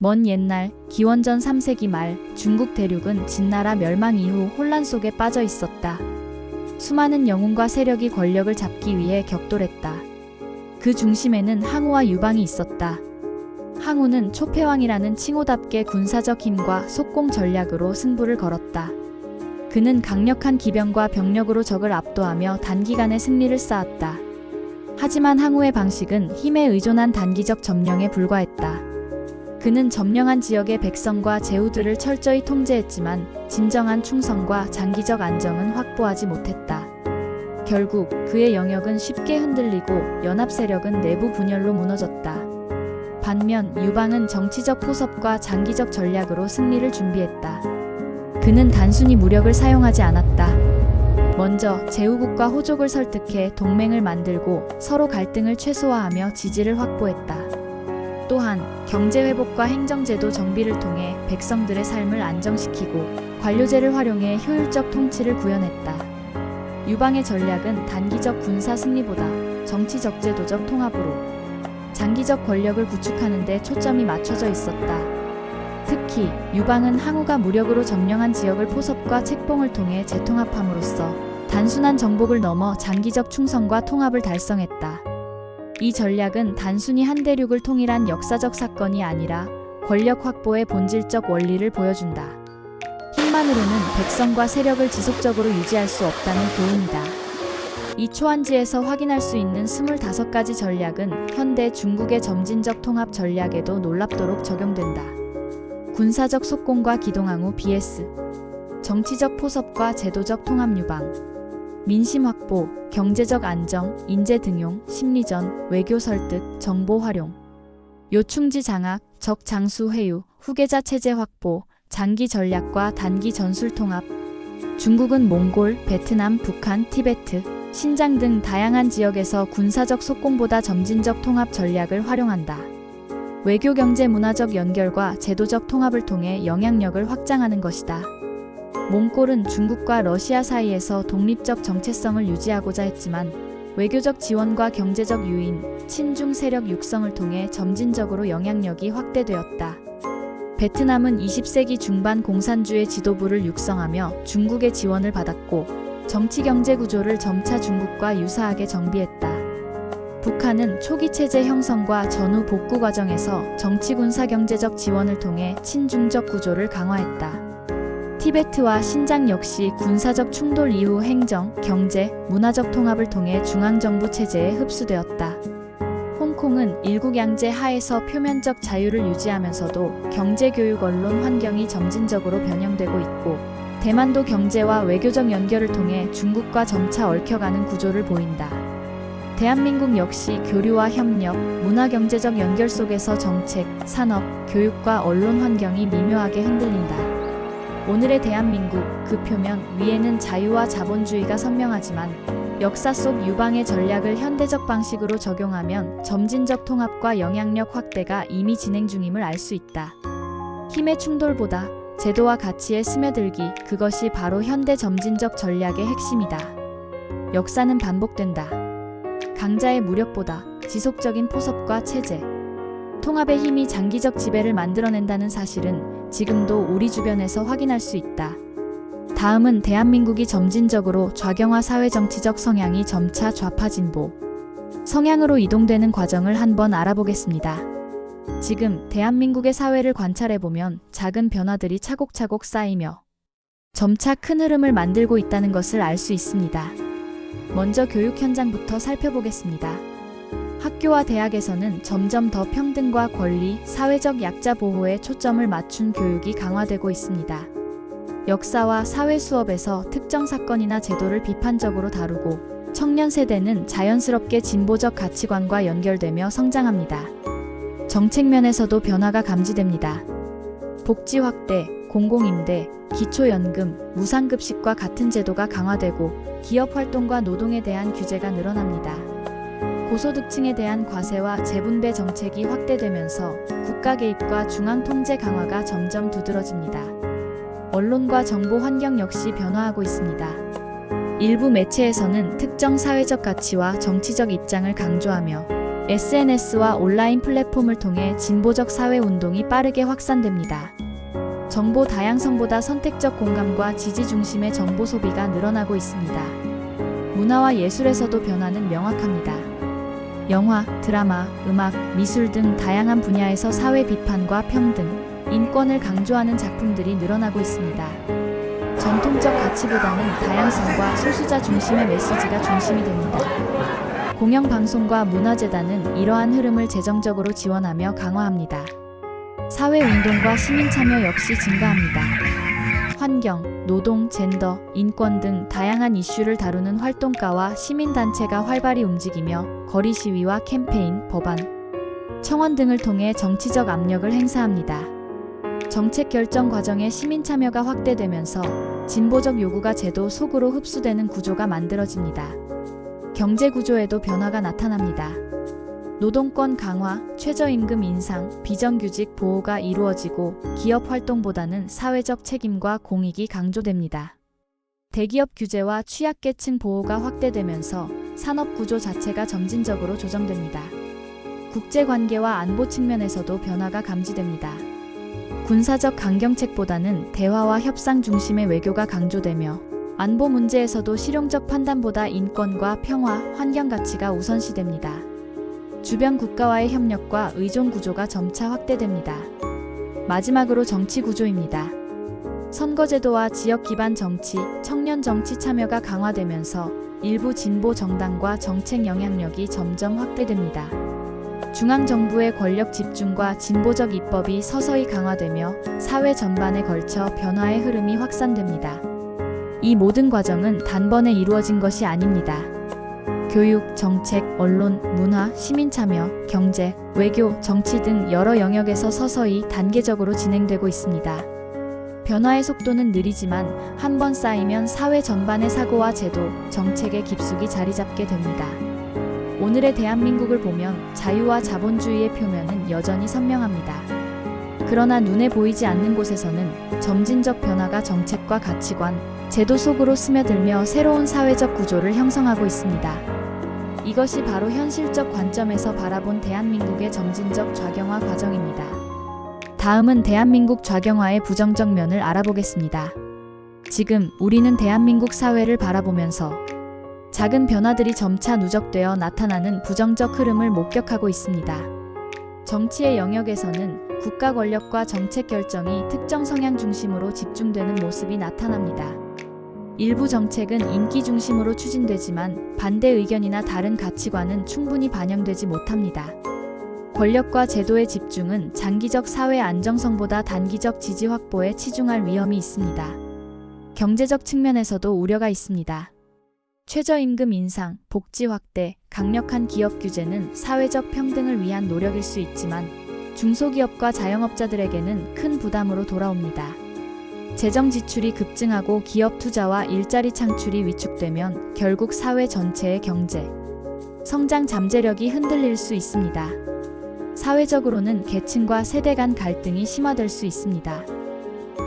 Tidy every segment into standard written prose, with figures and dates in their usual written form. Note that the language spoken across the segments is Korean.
먼 옛날 기원전 3세기 말 중국 대륙은 진나라 멸망 이후 혼란 속에 빠져 있었다. 수많은 영웅과 세력이 권력을 잡기 위해 격돌했다. 그 중심에는 항우와 유방이 있었다. 항우는 초패왕이라는 칭호답게 군사적 힘과 속공 전략으로 승부를 걸었다. 그는 강력한 기병과 병력으로 적을 압도하며 단기간에 승리를 쌓았다. 하지만 항우의 방식은 힘에 의존한 단기적 점령에 불과했다. 그는 점령한 지역의 백성과 제후들을 철저히 통제했지만 진정한 충성과 장기적 안정은 확보하지 못했다. 결국 그의 영역은 쉽게 흔들리고 연합 세력은 내부 분열로 무너졌다. 반면 유방은 정치적 포섭과 장기적 전략으로 승리를 준비했다. 그는 단순히 무력을 사용하지 않았다. 먼저 제후국과 호족을 설득해 동맹을 만들고 서로 갈등을 최소화하며 지지를 확보했다. 또한 경제회복과 행정제도 정비를 통해 백성들의 삶을 안정시키고 관료제를 활용해 효율적 통치를 구현했다. 유방의 전략은 단기적 군사 승리보다 정치적 제도적 통합으로 장기적 권력을 구축하는 데 초점이 맞춰져 있었다. 특히 유방은 항우가 무력으로 점령한 지역을 포섭과 책봉을 통해 재통합함으로써 단순한 정복을 넘어 장기적 충성과 통합을 달성했다. 이 전략은 단순히 한 대륙을 통일한 역사적 사건이 아니라 권력 확보의 본질적 원리를 보여준다. 힘만으로는 백성과 세력을 지속적으로 유지할 수 없다는 교훈이다. 이 초안지에서 확인할 수 있는 25가지 전략은 현대 중국의 점진적 통합 전략에도 놀랍도록 적용된다. 군사적 속공과 기동항우 vs 정치적 포섭과 제도적 통합 유방, 민심 확보, 경제적 안정, 인재 등용, 심리전, 외교 설득, 정보 활용, 요충지 장악, 적 장수 회유, 후계자 체제 확보, 장기 전략과 단기 전술 통합. 중국은 몽골, 베트남, 북한, 티베트, 신장 등 다양한 지역에서 군사적 속공보다 점진적 통합 전략을 활용한다. 외교 경제 문화적 연결과 제도적 통합을 통해 영향력을 확장하는 것이다. 몽골은 중국과 러시아 사이에서 독립적 정체성을 유지하고자 했지만 외교적 지원과 경제적 유인, 친중 세력 육성을 통해 점진적으로 영향력이 확대되었다. 베트남은 20세기 중반 공산주의 지도부를 육성하며 중국의 지원을 받았고 정치 경제 구조를 점차 중국과 유사하게 정비했다. 북한은 초기 체제 형성과 전후 복구 과정에서 정치 군사 경제적 지원을 통해 친중적 구조를 강화했다. 티베트와 신장 역시 군사적 충돌 이후 행정, 경제, 문화적 통합을 통해 중앙정부 체제에 흡수되었다. 홍콩은 일국양제 하에서 표면적 자유를 유지하면서도 경제, 교육, 언론 환경이 점진적으로 변형되고 있고 대만도 경제와 외교적 연결을 통해 중국과 점차 얽혀가는 구조를 보인다. 대한민국 역시 교류와 협력, 문화-경제적 연결 속에서 정책, 산업, 교육과 언론 환경이 미묘하게 흔들린다. 오늘의 대한민국, 그 표면 위에는 자유와 자본주의가 선명하지만 역사 속 유방의 전략을 현대적 방식으로 적용하면 점진적 통합과 영향력 확대가 이미 진행 중임을 알 수 있다. 힘의 충돌보다 제도와 가치의 스며들기, 그것이 바로 현대 점진적 전략의 핵심이다. 역사는 반복된다. 강자의 무력보다 지속적인 포섭과 체제, 통합의 힘이 장기적 지배를 만들어낸다는 사실은 지금도 우리 주변에서 확인할 수 있다. 다음은 대한민국이 점진적으로 좌경화 사회정치적 성향이 점차 좌파 진보 성향으로 이동되는 과정을 한번 알아보겠습니다. 지금 대한민국의 사회를 관찰해보면 작은 변화들이 차곡차곡 쌓이며 점차 큰 흐름을 만들고 있다는 것을 알 수 있습니다. 먼저 교육 현장부터 살펴보겠습니다. 학교와 대학에서는 점점 더 평등과 권리, 사회적 약자 보호에 초점을 맞춘 교육이 강화되고 있습니다. 역사와 사회 수업에서 특정 사건이나 제도를 비판적으로 다루고 청년 세대는 자연스럽게 진보적 가치관과 연결되며 성장합니다. 정책 면에서도 변화가 감지됩니다. 복지 확대, 공공임대, 기초연금, 무상급식과 같은 제도가 강화되고 기업 활동과 노동에 대한 규제가 늘어납니다. 고소득층에 대한 과세와 재분배 정책이 확대되면서 국가 개입과 중앙 통제 강화가 점점 두드러집니다. 언론과 정보 환경 역시 변화하고 있습니다. 일부 매체에서는 특정 사회적 가치와 정치적 입장을 강조하며 SNS와 온라인 플랫폼을 통해 진보적 사회 운동이 빠르게 확산됩니다. 정보 다양성보다 선택적 공감과 지지 중심의 정보 소비가 늘어나고 있습니다. 문화와 예술에서도 변화는 명확합니다. 영화, 드라마, 음악, 미술 등 다양한 분야에서 사회 비판과 평등, 인권을 강조하는 작품들이 늘어나고 있습니다. 전통적 가치보다는 다양성과 소수자 중심의 메시지가 중심이 됩니다. 공영방송과 문화재단은 이러한 흐름을 재정적으로 지원하며 강화합니다. 사회운동과 시민참여 역시 증가합니다. 환경, 노동, 젠더, 인권 등 다양한 이슈를 다루는 활동가와 시민단체가 활발히 움직이며 거리 시위와 캠페인, 법안, 청원 등을 통해 정치적 압력을 행사합니다. 정책 결정 과정에 시민 참여가 확대되면서 진보적 요구가 제도 속으로 흡수되는 구조가 만들어집니다. 경제 구조에도 변화가 나타납니다. 노동권 강화, 최저임금 인상, 비정규직 보호가 이루어지고 기업 활동보다는 사회적 책임과 공익이 강조됩니다. 대기업 규제와 취약계층 보호가 확대되면서 산업 구조 자체가 점진적으로 조정됩니다. 국제관계와 안보 측면에서도 변화가 감지됩니다. 군사적 강경책보다는 대화와 협상 중심의 외교가 강조되며 안보 문제에서도 실용적 판단보다 인권과 평화, 환경 가치가 우선시됩니다. 주변 국가와의 협력과 의존 구조가 점차 확대됩니다. 마지막으로 정치 구조입니다. 선거제도와 지역 기반 정치, 청년 정치 참여가 강화되면서 일부 진보 정당과 정책 영향력이 점점 확대됩니다. 중앙정부의 권력 집중과 진보적 입법이 서서히 강화되며 사회 전반에 걸쳐 변화의 흐름이 확산됩니다. 이 모든 과정은 단번에 이루어진 것이 아닙니다. 교육, 정책, 언론, 문화, 시민참여, 경제, 외교, 정치 등 여러 영역에서 서서히 단계적으로 진행되고 있습니다. 변화의 속도는 느리지만 한 번 쌓이면 사회 전반의 사고와 제도, 정책에 깊숙이 자리 잡게 됩니다. 오늘의 대한민국을 보면 자유와 자본주의의 표면은 여전히 선명합니다. 그러나 눈에 보이지 않는 곳에서는 점진적 변화가 정책과 가치관, 제도 속으로 스며들며 새로운 사회적 구조를 형성하고 있습니다. 이것이 바로 현실적 관점에서 바라본 대한민국의 점진적 좌경화 과정입니다. 다음은 대한민국 좌경화의 부정적 면을 알아보겠습니다. 지금 우리는 대한민국 사회를 바라보면서 작은 변화들이 점차 누적되어 나타나는 부정적 흐름을 목격하고 있습니다. 정치의 영역에서는 국가 권력과 정책 결정이 특정 성향 중심으로 집중되는 모습이 나타납니다. 일부 정책은 인기 중심으로 추진되지만 반대 의견이나 다른 가치관은 충분히 반영되지 못합니다. 권력과 제도의 집중은 장기적 사회 안정성보다 단기적 지지 확보에 치중할 위험이 있습니다. 경제적 측면에서도 우려가 있습니다. 최저임금 인상, 복지 확대, 강력한 기업 규제는 사회적 평등을 위한 노력일 수 있지만 중소기업과 자영업자들에게는 큰 부담으로 돌아옵니다. 재정 지출이 급증하고 기업 투자와 일자리 창출이 위축되면 결국 사회 전체의 경제, 성장 잠재력이 흔들릴 수 있습니다. 사회적으로는 계층과 세대 간 갈등이 심화될 수 있습니다.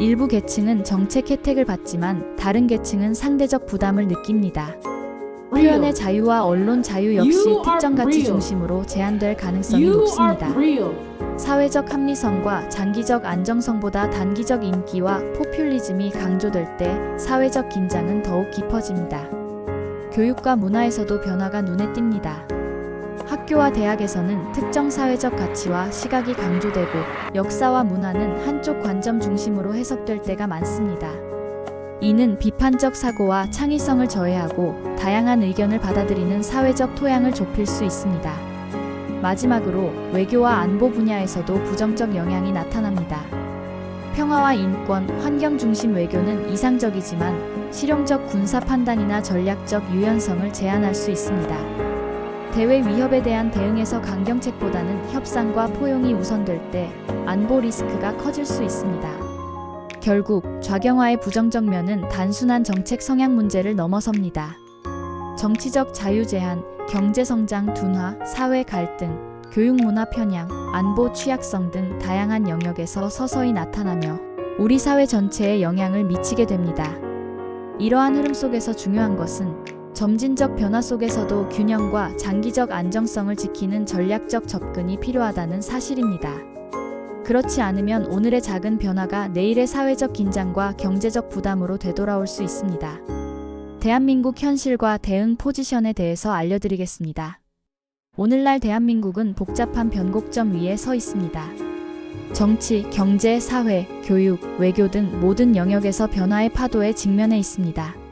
일부 계층은 정책 혜택을 받지만 다른 계층은 상대적 부담을 느낍니다. 표현의 자유와 언론 자유 역시 특정 가치 중심으로 제한될 가능성이 높습니다. 사회적 합리성과 장기적 안정성보다 단기적 인기와 포퓰리즘이 강조될 때 사회적 긴장은 더욱 깊어집니다. 교육과 문화에서도 변화가 눈에 띕니다. 학교와 대학에서는 특정 사회적 가치와 시각이 강조되고 역사와 문화는 한쪽 관점 중심으로 해석될 때가 많습니다. 이는 비판적 사고와 창의성을 저해하고 다양한 의견을 받아들이는 사회적 토양을 좁힐 수 있습니다. 마지막으로 외교와 안보 분야에서도 부정적 영향이 나타납니다. 평화와 인권, 환경 중심 외교는 이상적이지만 실용적 군사 판단이나 전략적 유연성을 제한할 수 있습니다. 대외 위협에 대한 대응에서 강경책보다는 협상과 포용이 우선될 때 안보 리스크가 커질 수 있습니다. 결국 좌경화의 부정적 면은 단순한 정책 성향 문제를 넘어섭니다. 정치적 자유 제한, 경제 성장 둔화, 사회 갈등, 교육 문화 편향, 안보 취약성 등 다양한 영역에서 서서히 나타나며 우리 사회 전체에 영향을 미치게 됩니다. 이러한 흐름 속에서 중요한 것은 점진적 변화 속에서도 균형과 장기적 안정성을 지키는 전략적 접근이 필요하다는 사실입니다. 그렇지 않으면 오늘의 작은 변화가 내일의 사회적 긴장과 경제적 부담으로 되돌아올 수 있습니다. 대한민국 현실과 대응 포지션에 대해서 알려드리겠습니다. 오늘날 대한민국은 복잡한 변곡점 위에 서 있습니다. 정치, 경제, 사회, 교육, 외교 등 모든 영역에서 변화의 파도에 직면해 있습니다.